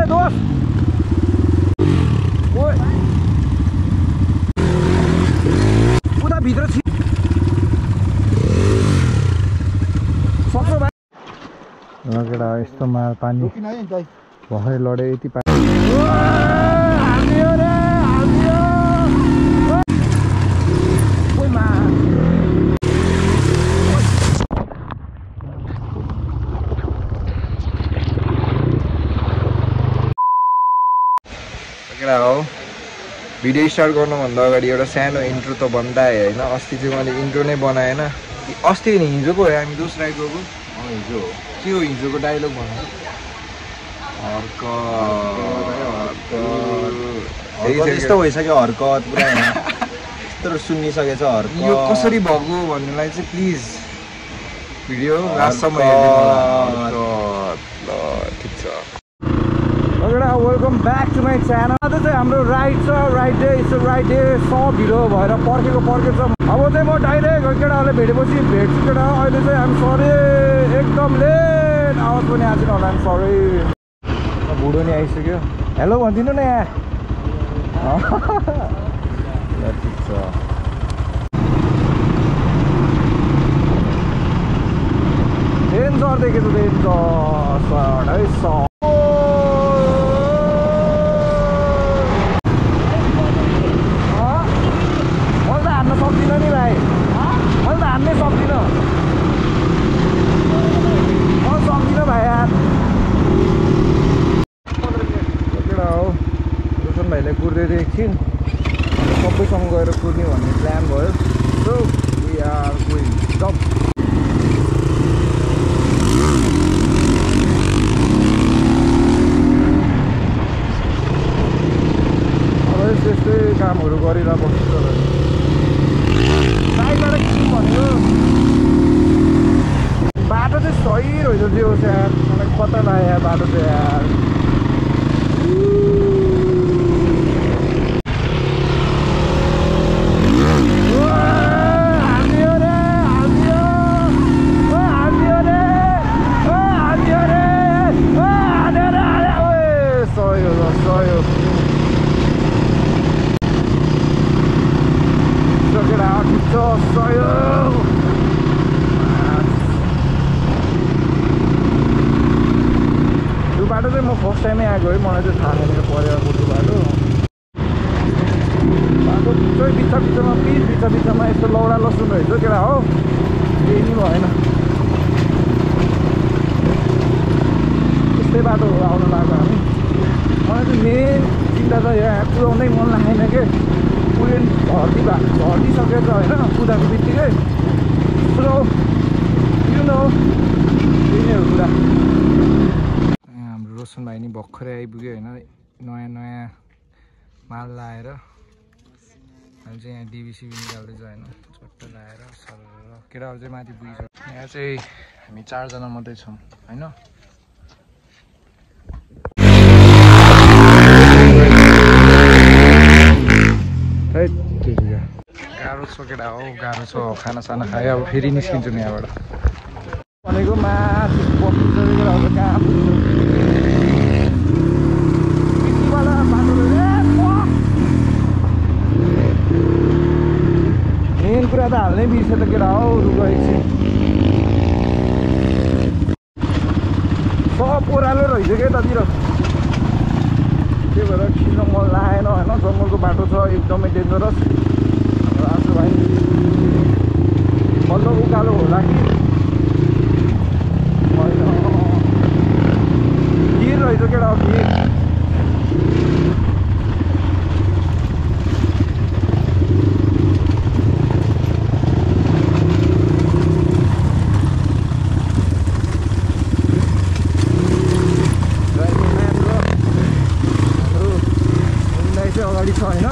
दोस्त उता भित्र सक्छ भाइ केटा यस्तो मार पानी भर्खरै लडे यति पानी हो भिडियो स्टार्ट गर्नुभन्दा अगाडि एउटा सानो इन्ट्रो त भन्दै होइन अस्ति चाहिँ मैले इन्ट्रो नै बनाएन अस्ति नि हिजोको हो हामी दोस्रो राइड गएको हिजो हो के हो हिजोको डायलग भन्नु यस्तो भइसक्यो हरकत पुरा यस्तो सुनिसकेछ हरकत यो कसरी भएको भन्नेलाई चाहिँ प्लिज भिडियो लास्टसम्म हेर्नु ल ठिक छ welcome back to my channel आज चाहिँ हाम्रो राइड छ राइड डे सब ढिलो भएर पर्खेको छ अब चाहिँ म डाइरेक्ट केटाहरूले भेटेपछि भेट्छु केटा अहिले चाहिँ हामी सरी एकदम लेट आवाज पनि आएको छैन होला सरी बुढो नि आइसक्यो हेलो भनिदिनु न यहाँ ठिक छ डेन्जर देखेको डेन्जर सक्दिनँ नि भाइ मैले त हान्नै सक्दिनँ म सक्दिनँ भाइ यार केटा हो रोशन भाइले कुर्दै थियो एकछिन सबैसँग गएर कुर्ने भन्ने प्लान भयो so we are going jump अब त्यस्तै कामहरू गरिरहेको बस्छु साइडबाट किसिम भनेको बाटो चाहिँ सही रहेछ त्यो यार मलाई कता लाग्यो यार बाटो चाहिँ यार बाटो चाहिँ म फर्स्ट टाइमै आएको है मलाई चाहिँ थाहा छैन परेको बाटो चाहिँ बिचमा बिचमा यस्तो लौडा लसुन रहेछ केटा हो केही नि भएन त्यस्तै बाटो आउनु लाग्यो हामी मलाई चाहिँ मेन चिन्ता त यहाँ कुदाउनै मन लागेन के पुलिन झर्दिसकेछ होइन कुदाएको बित्तिकै सो यु नो त्यही नै हो कुरा रोशन भाइ नि भर्खरै आइपुग्यो होइन नयाँ माल लाएर अहिले चाहिँ यहाँ डिबिसिबी निकाल्दैछ होइन चट्ट लाएर सर केटाहरू चाहिँ माथि पुगिसक्यो यहाँ चाहिँ हामी 4 जना मात्रै छौँ होइन गाह्रो छ केटा हो गाह्रो छ खानासाना खायो अब फेरि निस्किन्छौँ यहाँबाट भनेको माथि केटाहरू कहाँ मेन कुरा त हाल्नै बिर्से त केटा हो रुख एकछिन सब ओह्रालो रहेछ क्या यतातिर त्यही भएर खिच्न मन लागेन होइन जङ्गलको बाटो छ एकदमै डेन्जरस आज भाइ बल्ल उकालो होला कि होइन गिर रहेछ केटा हो गिर अगाडि छ होइन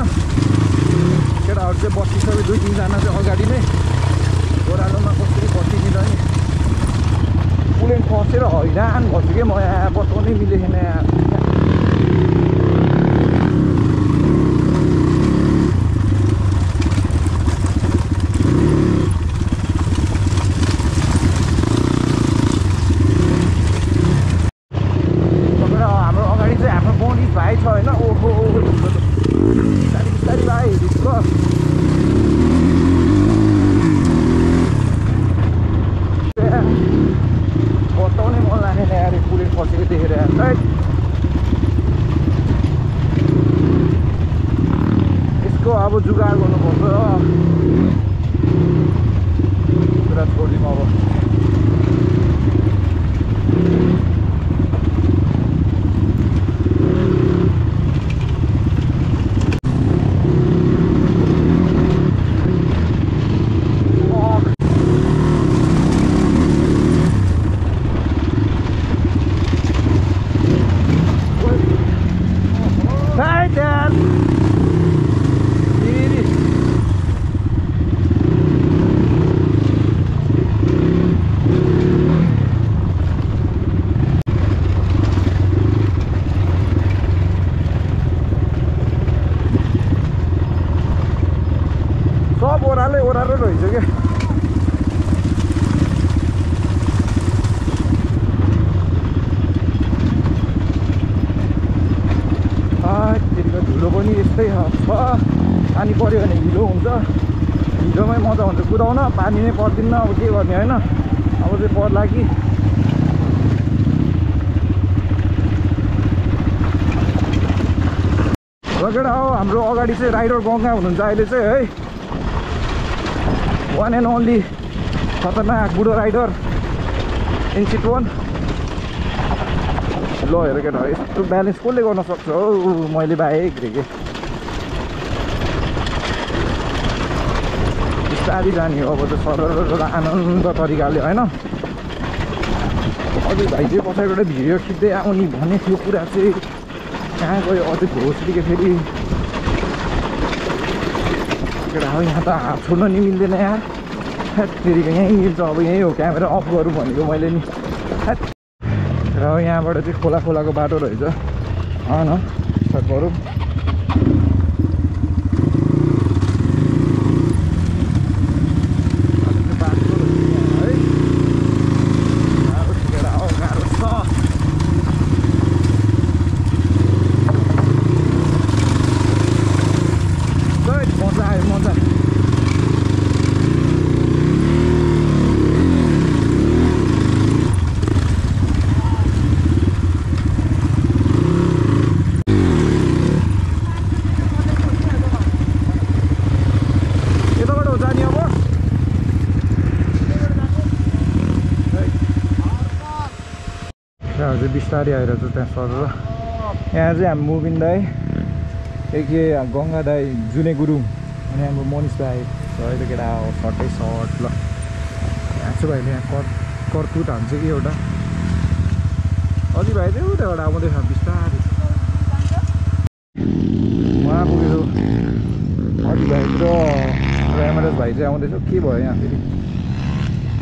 केटाहरू चाहिँ बसिसक्यो 2-3 जना चाहिँ अगाडि नै ओह्रालोमा कसरी बसिदिँदा नि पुलेन फसेर हैरान भन्छु कि म यहाँ बचाउनै मिलेन यहाँ हाम्रो अगाडि चाहिँ आफ्नो होइन ओहो बिस्तारी बिस्तारी भाइ ढिक्क बताउने मन लागेन यार पुलिस फसेको देखेर यसको अब जुगाड गर्नुपर्छ पुरा छोडिदिउँ अब ओह्रालो रहेछ क्या त्यतिको धुलो पनि यस्तै छ पानी पऱ्यो भने हिलो हुन्छ हिलोमै मजा हुन्छ कुदाउन पानी नै पर्दिन्न अब के गर्ने होइन अब चाहिँ पर्ला कि रगेडा हो हाम्रो अगाडि चाहिँ राइडर गङ्गा हुनुहुन्छ अहिले चाहिँ है वान एन्ड ओन्ली खतरनाक बुढो राइडर इन चितवन ल हेर केटा यस्तो ब्यालेन्स कसले गर्न सक्छ हौ मैले बाहेक रे के बिस्तारी जाने हो अब त सरर आनन्द तरिकाले होइन अझै भाइ चाहिँ पछाडिबाट भिडियो खिच्दै आउने भने त्यो कुरा चाहिँ कहाँ गयो अझै घोस्रिके फेरि केटा हो यहाँ त हात छोड्न नि मिल्दैन यार फेरिको यहीँ मिल्छ अब यहीँ हो क्यामेरा अफ गरौँ भनेको मैले नि र यहाँबाट चाहिँ खोलाको बाटो रहेछ न स्टार्ट गरौँ चाहिँ बिस्तारै आएर चाहिँ त्यहाँ सरेर यहाँ चाहिँ हामी मुबिन दाई के गङ्गा दाई जुने गुरुङ अनि हाम्रो मनिष दाई अहिले केटा सर्टै सर्ट ल यहाँ चाहिँ भाइले यहाँ कर्तुत हान्छ कि एउटा अझै भाइ चाहिँ उताबाट आउँदैछ बिस्तारै उहाँ पुगेको अझै भाइ र एमएलएस भाइ चाहिँ आउँदैछ के भयो यहाँ फेरि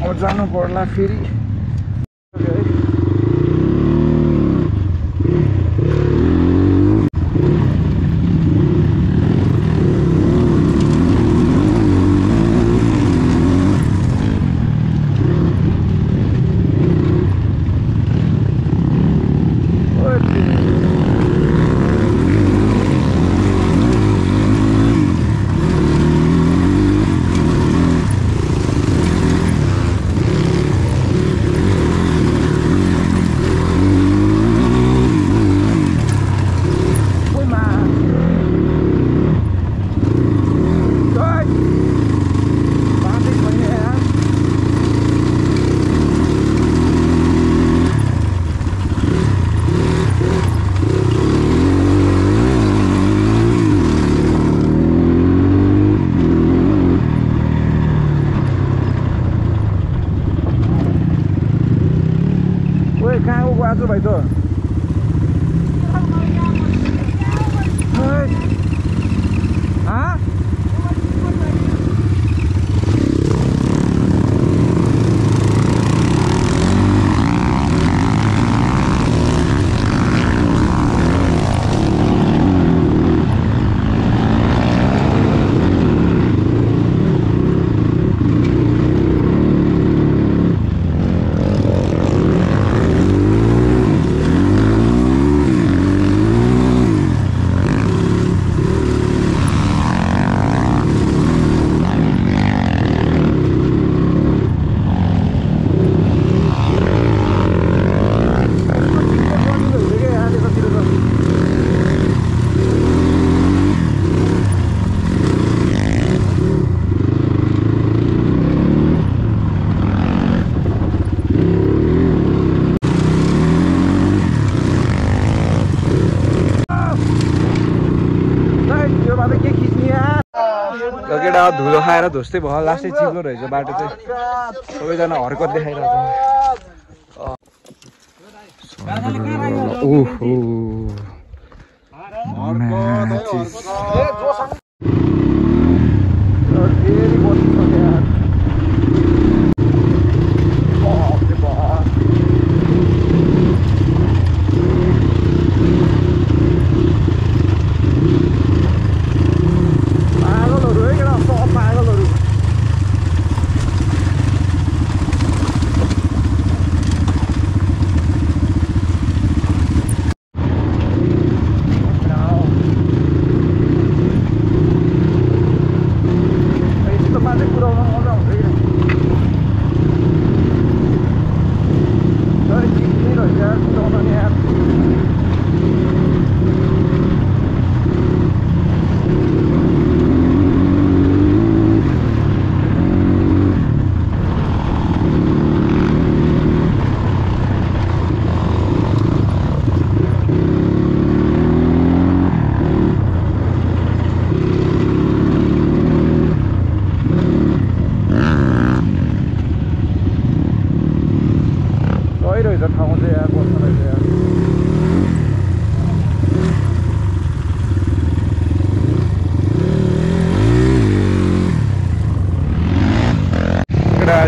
अब जानु पर्ला फेरि आज भाइ त धुलो खाएर ध्वस्तै भयो लास्टै चिप्लो रहेछ बाटो चाहिँ सबैजना हरकत देखाइरहेको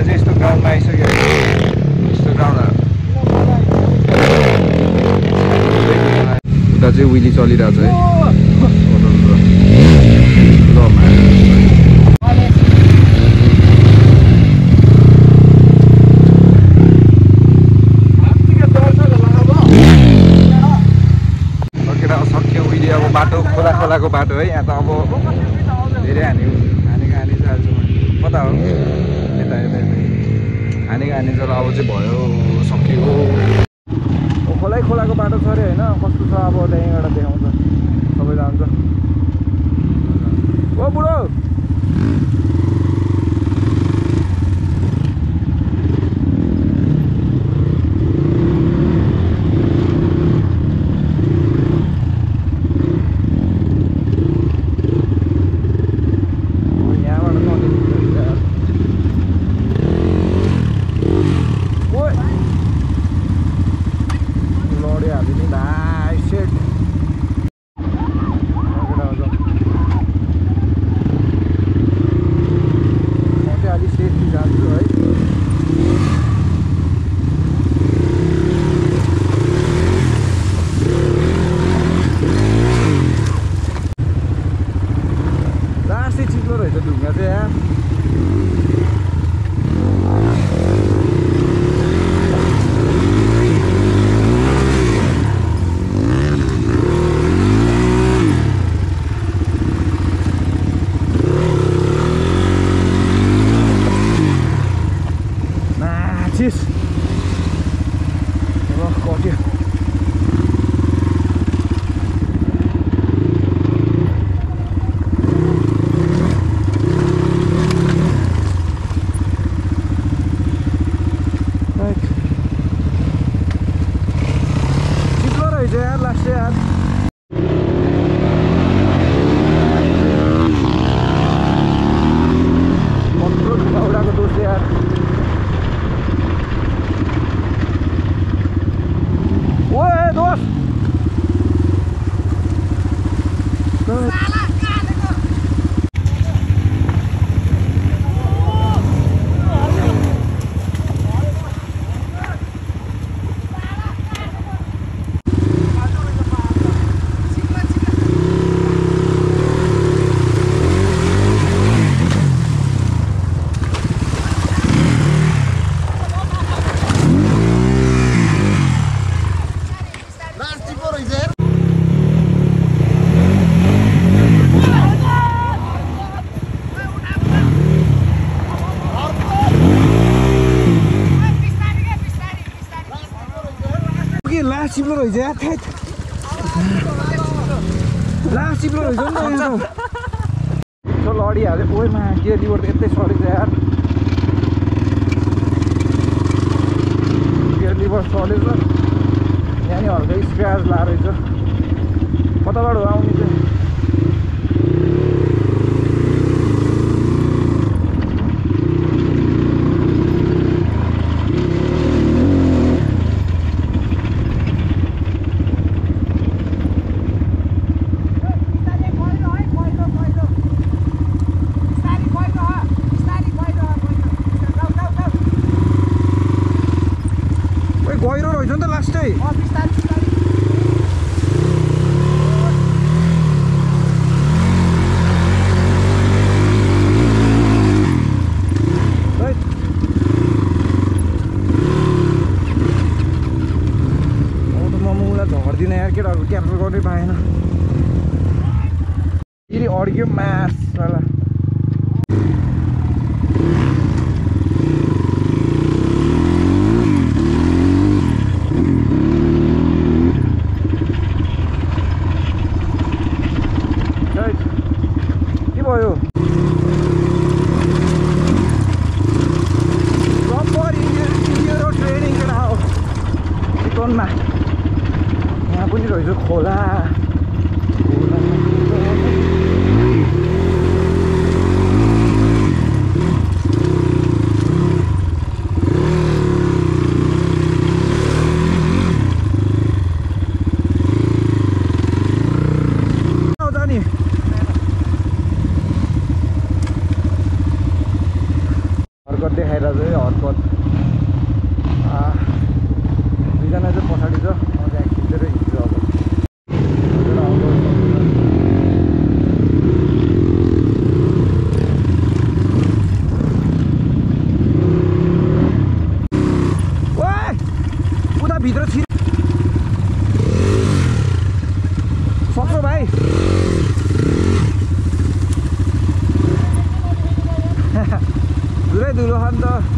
यस्तो ग्राउन्डमा आइसक्यो यस्तो ग्राउन्ड उता चाहिँ विली चलिरहेको छ है सक्यो विली अब बाटो खोलाको बाटो है यहाँ त अब धेरै हानेको छ आज कता हो हानी जरा अब चाहिँ भयो सकियो खोलाको बाटो छ अरे होइन कस्तो छ अब त्यहीँबाट देखाउँछ सबै जान्छ ओ बुढो चिप्लो रहेछ यार लास्ट चिप्लो रहेछ नि त यहाँ त लडिहाल्यो ओइमा के रिभर त यतै सरेछ यार के रिभर सरेछ यहाँनिर हल्का स्क्र्याच लाएर रहेछ कताबाट आउने चाहिँ झर्दिन यार केटाहरू क्याप्चर गर्नै पाएन फेरि अड्क्यो मासवाला के भयो चितवनमा यहाँ पनि रहेछ खोला जाने हरकत देखाइरहेको छ है हरकत दुईजना चाहिँ पछाडि छ म चाहिँ खिचेर हिँड्छु अब उता भित्र सक्छ भाइ धुलै धुलो खान त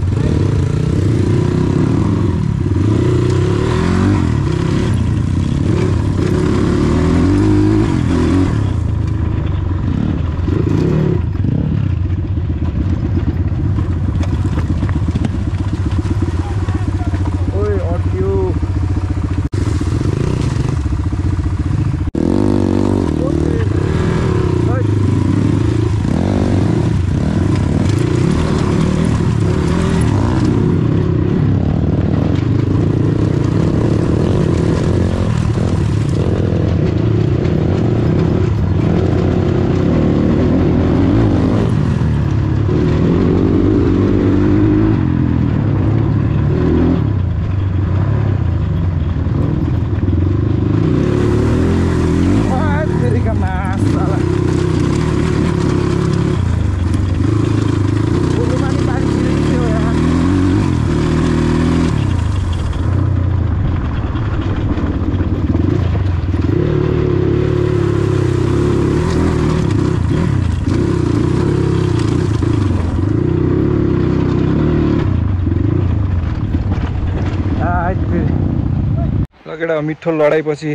केटा मिठो लडाइपछि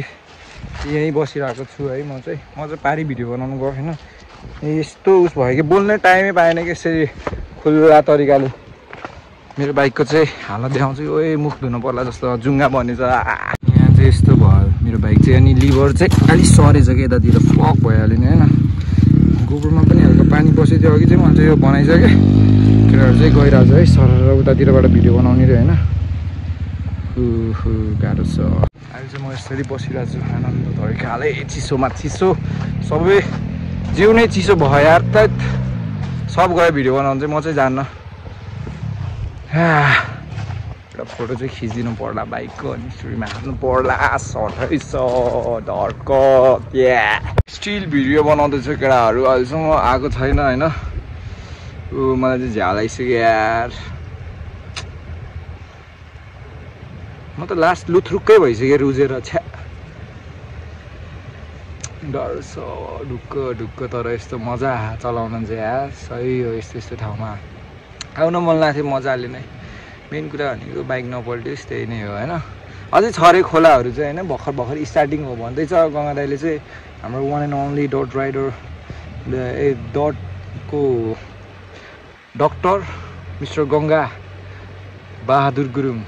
यहीँ बसिरहेको छु है म चाहिँ पारी भिडियो बनाउनु गएको होइन यस्तो उस भयो कि बोल्ने टाइमै पाएन कि यसरी खुल्ला तरिकाले मेरो बाइकको चाहिँ हालत देखाउँछु ओए मुख धुनु पर्ला जस्तो जुङ्गा बनेछ यहाँ चाहिँ यस्तो भयो मेरो बाइक चाहिँ अनि लिभर चाहिँ अलिक सरेछ कि यतातिर फक भइहाल्यो नि होइन गोबरमा पनि हल्का पानी बसेको थियो अघि चाहिँ म चाहिँ यो बनाइसकेँ केटाहरू चाहिँ गइरहेको छ है सर उतातिरबाट भिडियो बनाउने रे होइन गाह्रो छ अहिले चाहिँ म यसरी बसिरहेको छु आनन्द धैकाले चिसोमा चिसो सबै जिउ नै चिसो भयो यार त सब गयो भिडियो बनाउनु चाहिँ म चाहिँ जान्न एउटा फोटो चाहिँ खिचिदिनु पर्ला बाइकको अनि स्टोरीमा हाल्नु पर्ला सटै छ धर्क स्टिल भिडियो बनाउँदैछ केटाहरू अहिलेसम्म आएको छैन होइन मलाई चाहिँ झ्याल आइसक्यो यार म त लास्ट लुथरुक्कै भइसक्यो रुजेर छ्या डर छ ढुक्क ढुक्क तर यस्तो मजा चलाउन चाहिँ यार सही हो यस्तो यस्तो ठाउँमा आउन मन लाग्थ्यो मजाले नै मेन कुरा भनेको बाइक नपल्टियोस् त्यही नै हो होइन अझै छ अरे खोलाहरू चाहिँ होइन भर्खर भर्खर स्टार्टिङ हो भन्दैछ गङ्गा दाइले चाहिँ हाम्रो one and only dot rider डटको डक्टर मिस्टर गङ्गा बहादुर गुरुङ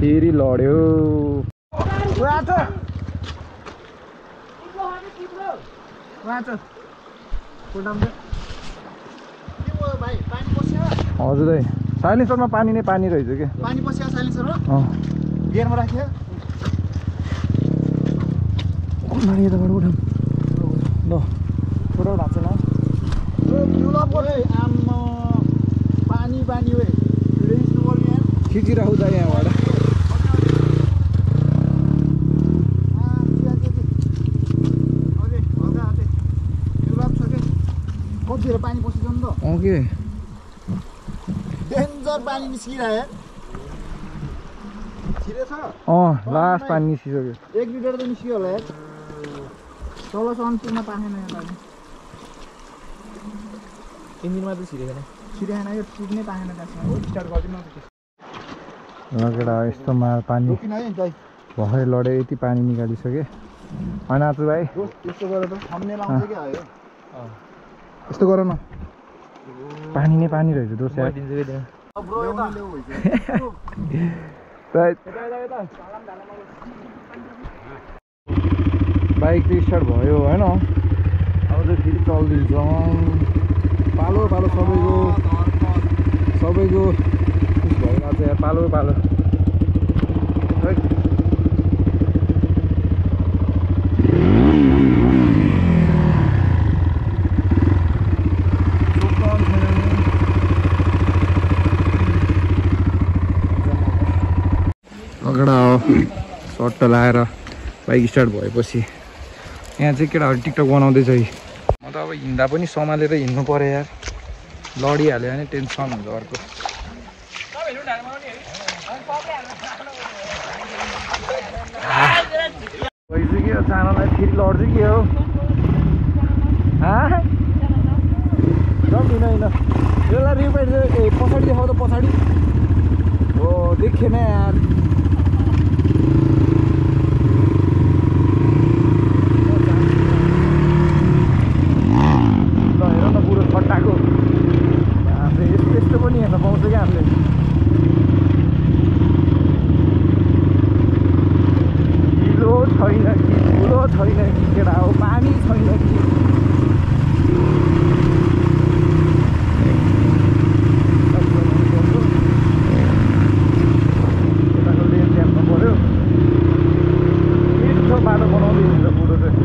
फेरि लड्यो हजुर दाइ साइलेन्सरमा पानी नै पानी रहेछ क्या पानी पस्यो साइलेन्सरमा गियरमा राख्यो यताबाट उठाउँ ल छोरा भएको छैन पानी पानी खिचिराखु दाइ यहाँबाट कतिखेर पानी पसेछ नि त के डेन्जर पानी निस्किरह्यो छिरे छ लास्ट पानी निस्किसक्यो 1 लिटर त निस्क्यो होला यार तलसम्म पुग्न पाएन यहाँ पानी इन्जिनमा चाहिँ छिरेको छिरेन यो पुग्नै पाएन त्यसमा स्टार्ट गर्दिन केटा यस्तो पानी भर्खरै लड्यो यति पानी निकालिसक्यो होइन आज भाइ यस्तो गरेर त थम्नेल आउँछ क्या यो यस्तो गर न पानी नै पानी रहेछ दोष बाइक चाहिँ स्टार्ट भयो होइन अब चाहिँ फेरि चलिदिन्छ पालो पालो सबैको उस भइरहेको छ यार पालो पालो अगडा हो सट्ट लाएर बाइक स्टार्ट भएपछि यहाँ चाहिँ केटाहरू टिकटक बनाउँदैछ है म त अब हिँड्दा पनि सम्हालेर हिँड्नु पर्यो यार लडिहाल्यो भने टेन्सन हुन्छ अर्को भइसक्यो चानालाई फेरि लड्छु के हो होइन यसलाई रिपेयर पछाडि देखाउ त पछाडि हो देखेन यार खट्टाको हामीले यस्तो पनि हेर्न पाउँछ क्या हामीले हिलो छैन कि ठुलो छैन कि केटा हो पानी छैन कि केटाको लेन च्याप्नु पऱ्यो मिठो बाटो बनाउँदै हुन्छ बुढो चाहिँ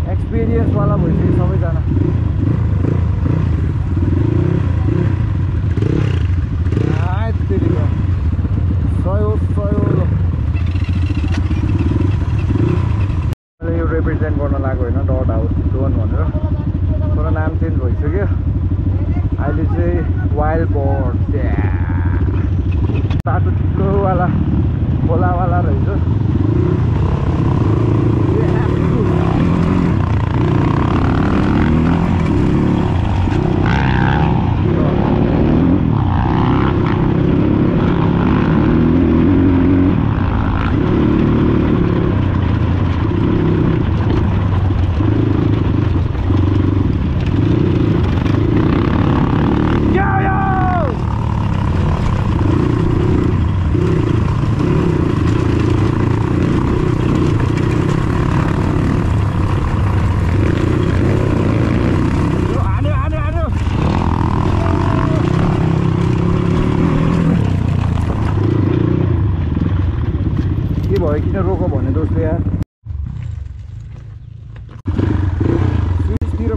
एक्सपिरियन्सवाला भइसक्यो सबैजना यो रिप्रेजेन्ट गर्न लाग्यो होइन डट हाउस जोन भनेर तर नाम चेन्ज भइसक्यो अहिले चाहिँ वाइल्ड बर्ड बाटो ठुलोवाला खोलावाला रहेछ किन रोको भने दोस्तो यार स्विचतिर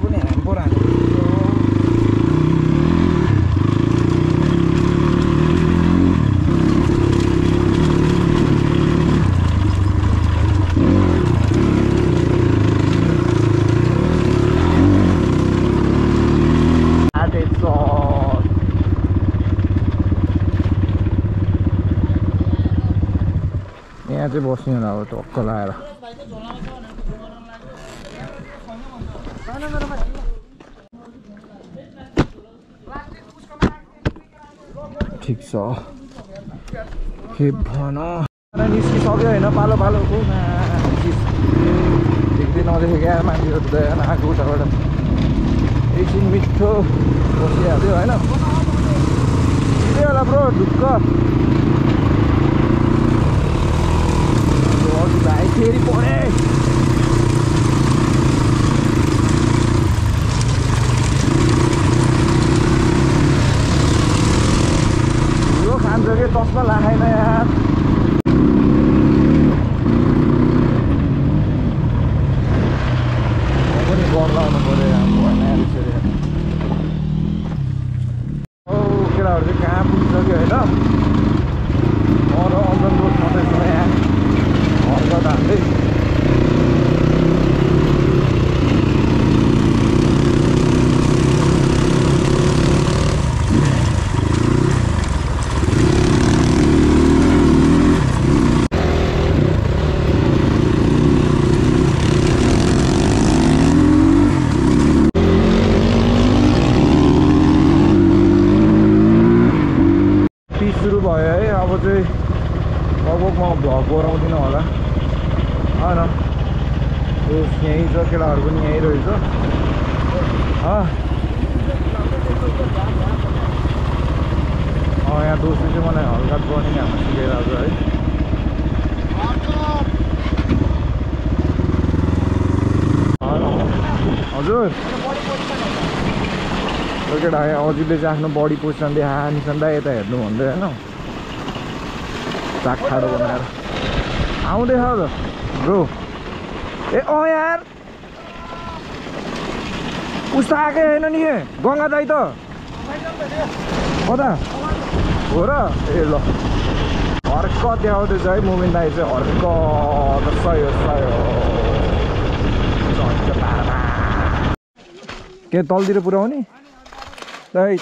चाहिँ बस्ने होला अब टक्क लाएर ठिक छ के भन निस्किसक्यो होइन पालो पालोको देख्दै नदेखेको क्या मान्छेहरू त आएको उताबाट एकछिन मिठो बसिहाल्यो होइन त्यही होला ब्रो ढुक्क अघि भाइ फेरि पढे यो खान्छ कि चस्मा लाखेन यार पनि गर लाउनु पऱ्यो यहाँ भएन यसरी औ केटाहरू चाहिँ कहाँ पुगिसक्यो होइन अरू अल्टन रोड छँदैछ यहाँ हर्कत हाल्दै सुरु भयो है अब चाहिँ लगभग म भ्लग गराउँदिनँ होला होइन यहीँ छ केटाहरू पनि यहीँ रहेछ यहाँ दोस्रो चाहिँ मलाई हल्का गर्ने हाम्रो सिकाइरहेको है हजुर केटा अजितले चाहिँ आफ्नो बडी पोजिसन देखा निसन्दा यता हेर्नु भन्दै होइन चाक खाडो बनाएर आउँदैछ त ब्रो ए यार उस्तो आएकै होइन नि गङ्गा दाइ त कता हो र ए ल हर्क देखाउँदैछ है मुमिन दाइ चाहिँ हर्क सयो के तलतिर पुऱ्याउने दाइ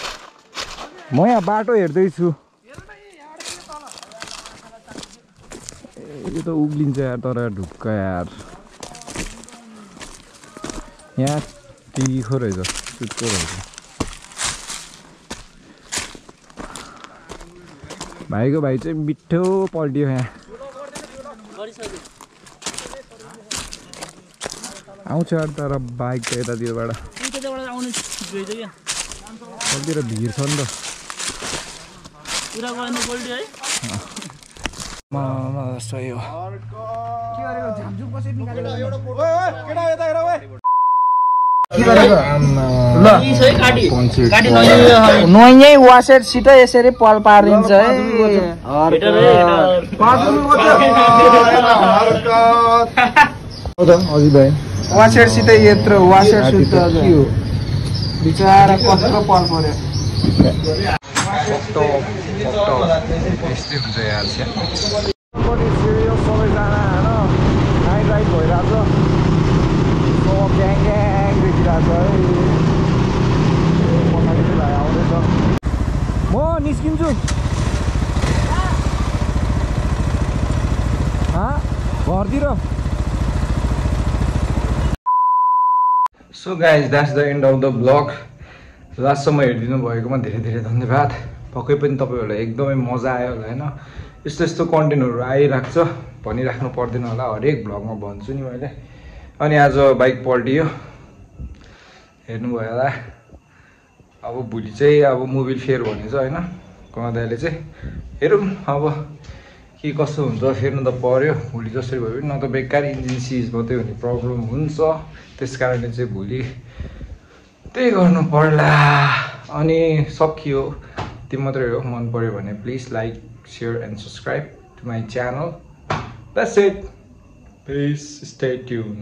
म यहाँ बाटो हेर्दैछु यो त उक्लिन्छ यार तर ढुक्क यार यहाँ तिखो रहेछ सुत्को रहेछ भाइको भाइ चाहिँ मिठो पल्टियो यहाँ आउँछ तर बाइक त यतातिरबाट कतितिर भिड छ नि त सही हो नयाँ वासेट सिटै यसरी पल पारिन्छ है अघि भाइ वासेट सिटै यत्रो वासेट सुट बिचारा कत्रो पल पर्यो यस्तै हुन्छ यार सबैजना होइन नाइट राइड भइरहेको छ ग्याङ ग्याङ देखिरहेको छ है भाइ आउँदैछ म निस्किन्छु घरतिर so guys that's the end of the blog लास्टसम्म हेरिदिनु भएकोमा धेरै धेरै धन्यवाद पक्कै पनि तपाईँहरूलाई एकदमै मजा आयो होला होइन यस्तो यस्तो कन्टेन्टहरू आइरहेको छ भनिराख्नु पर्दैन होला हरेक भ्लगमा भन्छु नि मैले अनि आज बाइक पल्टियो हेर्नुभयो होला अब भोलि चाहिँ अब मोबिल फेयर भनेछ होइन कमादाले चाहिँ हेरौँ अब के कस्तो हुन्छ फेर्नु त पर्यो भोलि जसरी भयो भने न त बेकार इन्जिन सिज मात्रै हुने प्रब्लम हुन्छ त्यस कारणले चाहिँ भोलि त्यही गर्नु पर्ला अनि सकियो त्यो मात्रै हो मन पर्यो भने please like share and subscribe to my channel that's it please stay tune